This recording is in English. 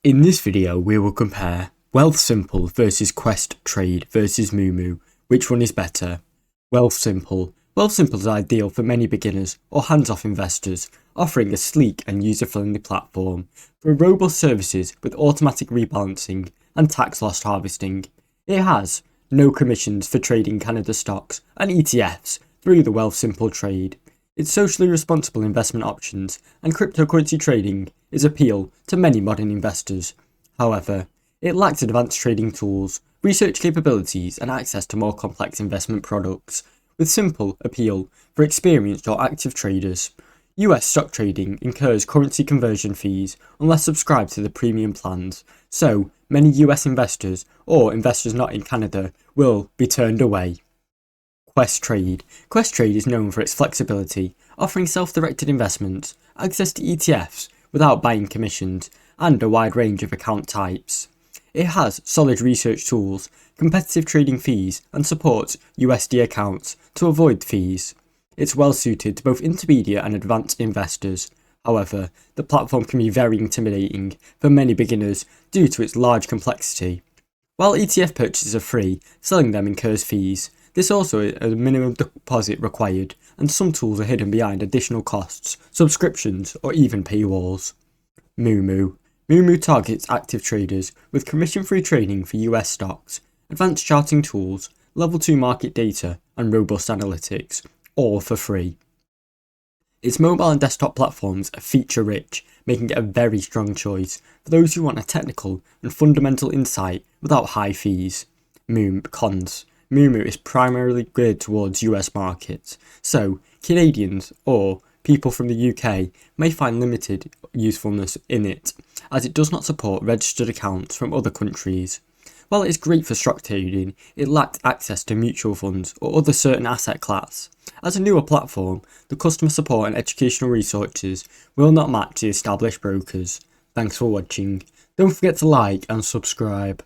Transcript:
In this video, we will compare Wealthsimple versus Questrade versus Moomoo. Which one is better? Wealthsimple. Wealthsimple is ideal for many beginners or hands-off investors, offering a sleek and user-friendly platform for robust services with automatic rebalancing and tax loss harvesting. It has no commissions for trading Canada stocks and ETFs through the Wealthsimple trade. Its socially responsible investment options and cryptocurrency trading is appeal to many modern investors. However, it lacks advanced trading tools, research capabilities, and access to more complex investment products, with simple appeal for experienced or active traders. US stock trading incurs currency conversion fees unless subscribed to the premium plans, so many US investors or investors not in Canada will be turned away. Questrade. Questrade is known for its flexibility, offering self-directed investments, access to ETFs without buying commissions, and a wide range of account types. It has solid research tools, competitive trading fees, and supports USD accounts to avoid fees. It's well suited to both intermediate and advanced investors. However, the platform can be very intimidating for many beginners due to its large complexity. While ETF purchases are free, selling them incurs fees. There's also a minimum deposit required, and some tools are hidden behind additional costs, subscriptions, or even paywalls. Moomoo. Moomoo targets active traders with commission-free trading for US stocks, advanced charting tools, level 2 market data, and robust analytics, all for free. Its mobile and desktop platforms are feature-rich, making it a very strong choice for those who want a technical and fundamental insight without high fees. Cons. Moomoo is primarily geared towards US markets, so Canadians or people from the UK may find limited usefulness in it, as it does not support registered accounts from other countries. While it is great for stock trading, it lacked access to mutual funds or other certain asset class. As a newer platform, the customer support and educational resources will not match the established brokers. Thanks for watching. Don't forget to like and subscribe.